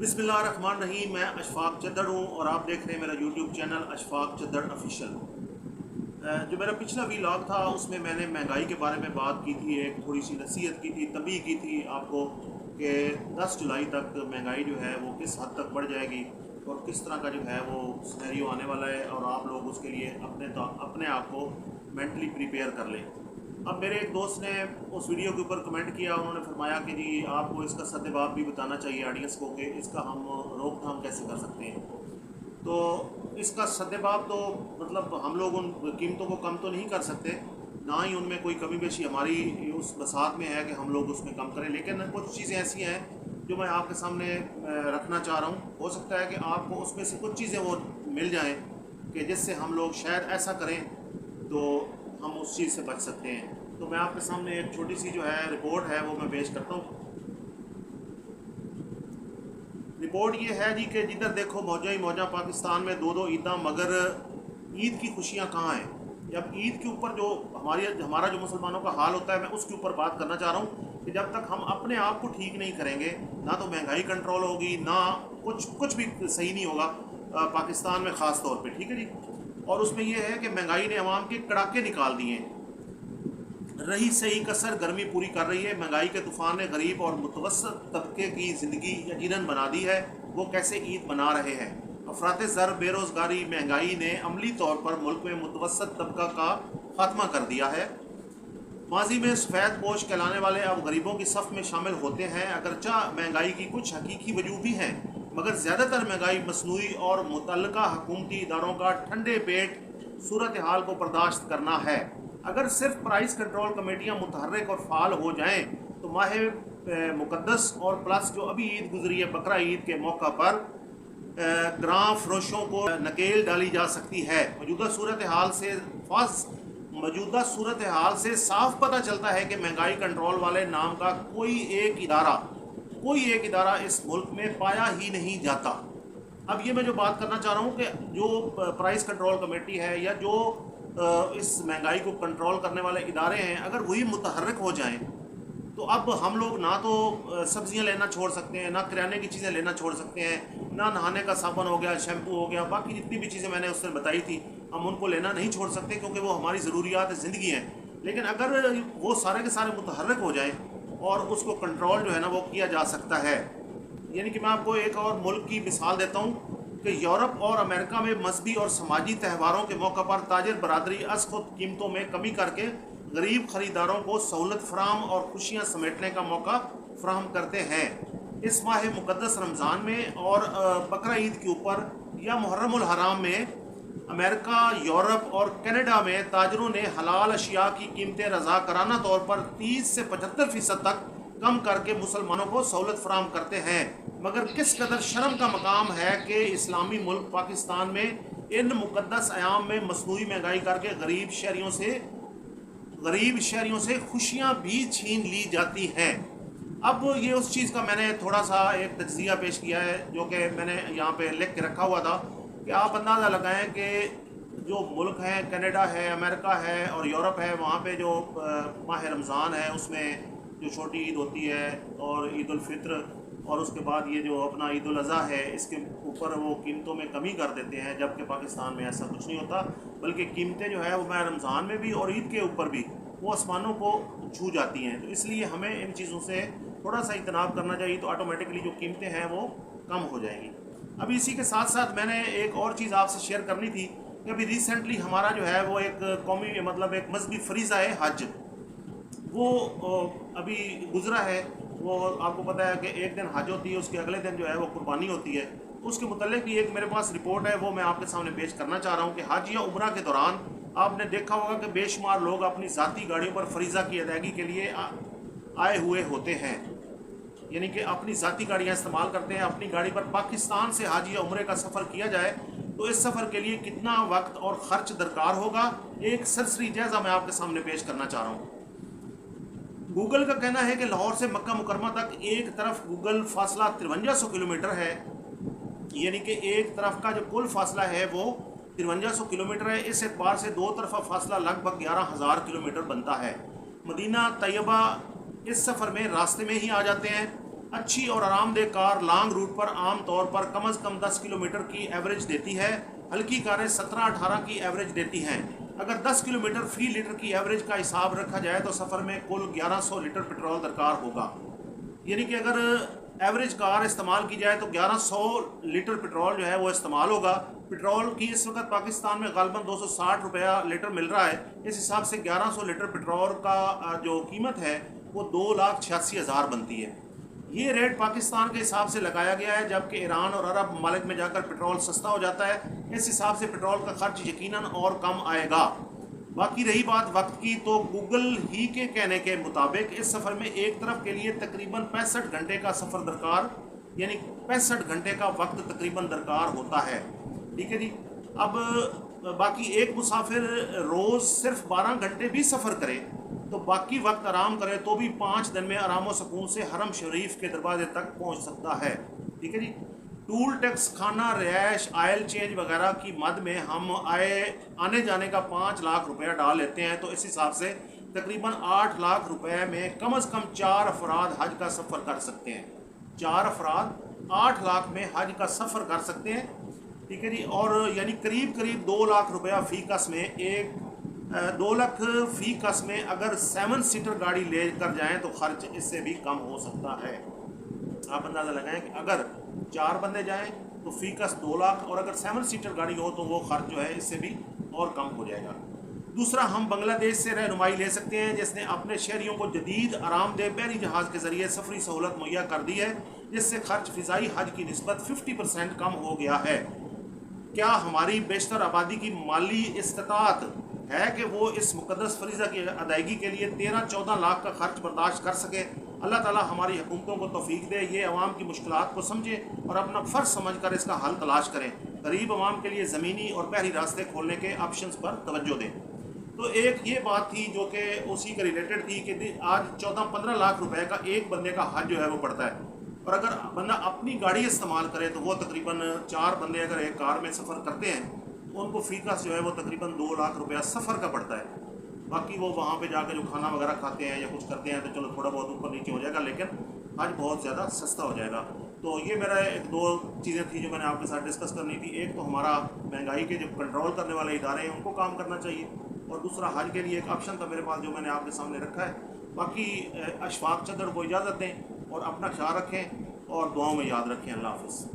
बिस्मिल्लाहिर्रहमानिर्रहीम। मैं अशफाक चद्दड़ हूँ और आप देख रहे हैं मेरा यूट्यूब चैनल अशफाक चद्दड़ ऑफिशियल। जो मेरा पिछला व्लॉग था उसमें मैंने महंगाई के बारे में बात की थी, एक थोड़ी सी नसीहत की थी, तंबीह की थी आपको कि 10 जुलाई तक महंगाई जो है वो किस हद तक बढ़ जाएगी और किस तरह का जो है वो सिनेरियो आने वाला है और आप लोग उसके लिए अपने आप को मेंटली प्रिपेयर कर लें। अब मेरे एक दोस्त ने उस वीडियो के ऊपर कमेंट किया, उन्होंने फरमाया कि जी आपको इसका सद्देबाब भी बताना चाहिए ऑडियंस को कि इसका हम रोकथाम कैसे कर सकते हैं। तो इसका सद्देबाब तो मतलब हम लोग उन कीमतों को कम तो नहीं कर सकते, ना ही उनमें कोई कमी बेशी हमारी उस बसात में है कि हम लोग उसमें कम करें, लेकिन कुछ चीज़ें ऐसी हैं जो मैं आपके सामने रखना चाह रहा हूँ। हो सकता है कि आपको उसमें से कुछ चीज़ें वो मिल जाएँ कि जिससे हम लोग शायद ऐसा करें तो हम उस चीज़ से बच सकते हैं। तो मैं आपके सामने एक छोटी सी जो है रिपोर्ट है वो मैं पेश करता हूँ। रिपोर्ट ये है जी कि जिधर देखो मौजा ही मौजा, पाकिस्तान में दो ईदां, मगर ईद की खुशियाँ कहाँ हैं। जब ईद के ऊपर जो हमारा जो मुसलमानों का हाल होता है, मैं उसके ऊपर बात करना चाह रहा हूँ कि जब तक हम अपने आप को ठीक नहीं करेंगे, ना तो महंगाई कंट्रोल होगी, ना कुछ भी सही नहीं होगा पाकिस्तान में ख़ास तौर पे, ठीक है जी। और उसमें यह है कि महंगाई ने अवाम के कड़ाके निकाल दिए हैं। रही सही कसर गर्मी पूरी कर रही है। महंगाई के तूफान ने गरीब और मुतवस्सत तबके की ज़िंदगी यकीनन बना दी है। वो कैसे ईद मना रहे हैं। अफरात ज़र, बेरोज़गारी, महंगाई ने अमली तौर पर मुल्क में मुतवस्सत तबका का खात्मा कर दिया है। माजी में सफ़ेद पोश कहलाने वाले अब गरीबों की सफ़ में शामिल होते हैं। अगरचा महंगाई की कुछ हकीकी वजूह भी हैं, मगर ज़्यादातर महंगाई मसनूई और मुतल्लका हुकूमती इदारों का ठंडे पेट सूरत हाल को बर्दाश्त करना है। अगर सिर्फ प्राइस कंट्रोल कमेटियाँ मुतहर्रिक और फ़ाल हो जाएँ तो माह मुक़द्दस और प्लस जो अभी ईद गुजरी है, बकरा ईद के मौका पर ग्रां फरोशों को नकेल डाली जा सकती है। मौजूदा सूरत हाल से साफ पता चलता है कि महंगाई कंट्रोल वाले नाम का कोई एक इदारा इस मुल्क में पाया ही नहीं जाता। अब ये मैं जो बात करना चाह रहा हूँ कि जो प्राइस कंट्रोल कमेटी है या जो इस महंगाई को कंट्रोल करने वाले इदारे हैं, अगर वही मुतहर्रिक हो जाएं तो अब हम लोग ना तो सब्जियां लेना छोड़ सकते हैं, ना किराने की चीज़ें लेना छोड़ सकते हैं, ना नहाने का साबुन हो गया, शैम्पू हो गया, बाकी जितनी भी चीज़ें मैंने उस दिन बताई थी हम उनको लेना नहीं छोड़ सकते क्योंकि वो हमारी ज़रूरियात ज़िंदगी हैं। लेकिन अगर वो सारे के सारे मुतहर्रिक हो जाएँ और उसको कंट्रोल जो है ना वो किया जा सकता है। यानी कि मैं आपको एक और मुल्क की मिसाल देता हूँ कि यूरोप और अमेरिका में मजहबी और समाजी त्यौहारों के मौका पर ताजिर बरादरी अज़ खुद कीमतों में कमी करके गरीब ख़रीदारों को सहूलत फराहम और खुशियाँ समेटने का मौका फराहम करते हैं। इस माह मुक़द्दस रमज़ान में और बकरा ईद के ऊपर या मुहर्रमुल हराम में अमेरिका, यूरोप और कनाडा में ताजरों ने हलाल अशिया की कीमतें रज़ाकाराना तौर पर 30 से 75% तक कम करके मुसलमानों को सहूलत फराहम करते हैं। मगर किस कदर शर्म का मकाम है कि इस्लामी मुल्क पाकिस्तान में इन मुक़द्दस अयाम में मसनूई महंगाई करके गरीब शहरियों से खुशियाँ भी छीन ली जाती हैं। अब ये उस चीज़ का मैंने थोड़ा सा एक तज्ज़िया पेश किया है जो कि मैंने यहाँ पे लिख के रखा हुआ था कि आप अंदाज़ा लगाएं कि जो मुल्क हैं, कनाडा है, अमेरिका है और यूरोप है, वहाँ पे जो माह रमज़ान है उसमें जो छोटी ईद होती है और ईद उल फित्र और उसके बाद ये जो अपना ईद उल अज़हा है, इसके ऊपर वो कीमतों में कमी कर देते हैं, जबकि पाकिस्तान में ऐसा कुछ नहीं होता, बल्कि कीमतें जो है वो माह रमज़ान में भी और ईद के ऊपर भी वो आसमानों को छू जाती हैं। तो इसलिए हमें इन चीज़ों से थोड़ा सा इज्तनाब करना चाहिए, तो ऑटोमेटिकली जो कीमतें हैं वो कम हो जाएंगी। अभी इसी के साथ साथ मैंने एक और चीज़ आपसे शेयर करनी थी कि अभी रिसेंटली हमारा जो है वो एक कौमी मतलब एक मजहबी फरीज़ा है हज, वो अभी गुजरा है। वो आपको पता है कि एक दिन हज होती है, उसके अगले दिन जो है वो कुर्बानी होती है। उसके मुतल्लिक़ भी एक मेरे पास रिपोर्ट है, वो मैं आपके सामने पेश करना चाह रहा हूँ कि हज या उम्रा के दौरान आपने देखा होगा कि बेशुमार लोग अपनी ज़ाती गाड़ियों पर फरीज़ा की अदायगी के लिए आए हुए होते हैं, यानी कि अपनी ज़ाती गाड़ियाँ इस्तेमाल करते हैं। अपनी गाड़ी पर पाकिस्तान से हज या उम्रे का सफ़र किया जाए तो इस सफ़र के लिए कितना वक्त और ख़र्च दरकार होगा, एक सरसरी जायज़ा मैं आपके सामने पेश करना चाह रहा हूँ। गूगल का कहना है कि लाहौर से मक्का मुकरमा तक एक तरफ गूगल फासला 5300 किलोमीटर है, यानी कि एक तरफ का जो कुल फासला है वो 5300 किलोमीटर है। इस एतबार से दो तरफा फासला लगभग 11000 किलोमीटर बनता है। मदीना तैयबा इस सफ़र में रास्ते में ही आ जाते हैं। اچھی اور آرام دہ کار لانگ روٹ پر عام طور پر کم از کم 10 کلومیٹر کی ایوریج دیتی ہے، ہلکی کاریں 17-18 کی ایوریج دیتی ہیں۔ اگر 10 کلومیٹر فی لیٹر کی ایوریج کا حساب رکھا جائے تو سفر میں کل 1100 لیٹر پٹرول درکار ہوگا، یعنی کہ اگر ایوریج کار استعمال کی جائے تو 1100 لیٹر پٹرول جو ہے وہ استعمال ہوگا۔ پٹرول کی اس وقت پاکستان میں غالباً 260 روپیہ لیٹر مل رہا ہے، اس حساب سے 1100 لیٹر پٹرول کا جو قیمت ہے وہ 2,86,000 بنتی ہے۔ یہ ریٹ پاکستان کے حساب سے لگایا گیا ہے، جبکہ ایران اور عرب ممالک میں جا کر پٹرول سستا ہو جاتا ہے، اس حساب سے پٹرول کا خرچ یقیناً اور کم آئے گا۔ باقی رہی بات وقت کی تو گوگل ہی کے کہنے کے مطابق اس سفر میں ایک طرف کے لیے تقریباً 65 گھنٹے کا سفر درکار، یعنی 65 گھنٹے کا وقت تقریباً درکار ہوتا ہے، ٹھیک ہے جی۔ اب باقی ایک مسافر روز صرف 12 گھنٹے بھی سفر کرے تو باقی وقت آرام کرے تو بھی 5 دن میں آرام و سکون سے حرم شریف کے دروازے تک پہنچ سکتا ہے، ٹھیک ہے جی۔ ٹول ٹیکس، کھانا، رہائش، آئل چینج وغیرہ کی مد میں ہم آنے جانے کا 5 لاکھ روپیہ ڈال لیتے ہیں تو اس حساب سے تقریباً 8 لاکھ روپے میں کم از کم 4 افراد حج کا سفر کر سکتے ہیں۔ 4 افراد 8 لاکھ میں حج کا سفر کر سکتے ہیں، ٹھیک ہے جی۔ اور یعنی قریب 2 لاکھ روپیہ فی کس میں 2 لاکھ فی کس میں اگر 7 سیٹر گاڑی لے کر جائیں تو خرچ اس سے بھی کم ہو سکتا ہے۔ آپ اندازہ لگائیں کہ اگر 4 بندے جائیں تو فی کس 2 لاکھ، اور اگر 7 سیٹر گاڑی ہو تو وہ خرچ جو ہے اس سے بھی اور کم ہو جائے گا۔ دوسرا، ہم بنگلہ دیش سے رہنمائی لے سکتے ہیں جس نے اپنے شہریوں کو جدید آرام دہ بحری جہاز کے ذریعے سفری سہولت مہیا کر دی ہے، جس سے خرچ فضائی حج کی نسبت 50% کم ہو گیا ہے۔ کیا ہماری بیشتر آبادی کی مالی استطاعت ہے کہ وہ اس مقدس فریضہ کی ادائیگی کے لیے 13-14 لاکھ کا خرچ برداشت کر سکے؟ اللہ تعالی ہماری حکومتوں کو توفیق دے، یہ عوام کی مشکلات کو سمجھے اور اپنا فرض سمجھ کر اس کا حل تلاش کریں، غریب عوام کے لیے زمینی اور بحری راستے کھولنے کے آپشنز پر توجہ دیں۔ تو ایک یہ بات تھی جو کہ اسی کا ریلیٹڈ تھی کہ آج 14-15 لاکھ روپے کا ایک بندے کا حج جو ہے وہ پڑتا ہے، اور اگر بندہ اپنی گاڑی استعمال کرے تو وہ تقریباً 4 بندے اگر ایک کار میں سفر کرتے ہیں ان کو فی کس جو ہے وہ تقریباً 2 لاکھ روپیہ سفر کا پڑتا ہے۔ باقی وہ وہاں پہ جا کے جو کھانا وغیرہ کھاتے ہیں یا کچھ کرتے ہیں تو چلو تھوڑا بہت اوپر نیچے ہو جائے گا، لیکن حج بہت زیادہ سستا ہو جائے گا۔ تو یہ میرا 2 چیزیں تھیں جو میں نے آپ کے ساتھ ڈسکس کرنی تھی۔ ایک تو ہمارا مہنگائی کے جو کنٹرول کرنے والے ادارے ہیں ان کو کام کرنا چاہیے، اور دوسرا حج کے لیے ایک آپشن تھا میرے پاس جو میں نے آپ کے سامنے رکھا ہے۔ باقی اشفاق چدر کو اجازت دیں اور اپنا خیال رکھیں اور دعاؤں میں یاد رکھیں۔ اللہ حافظ۔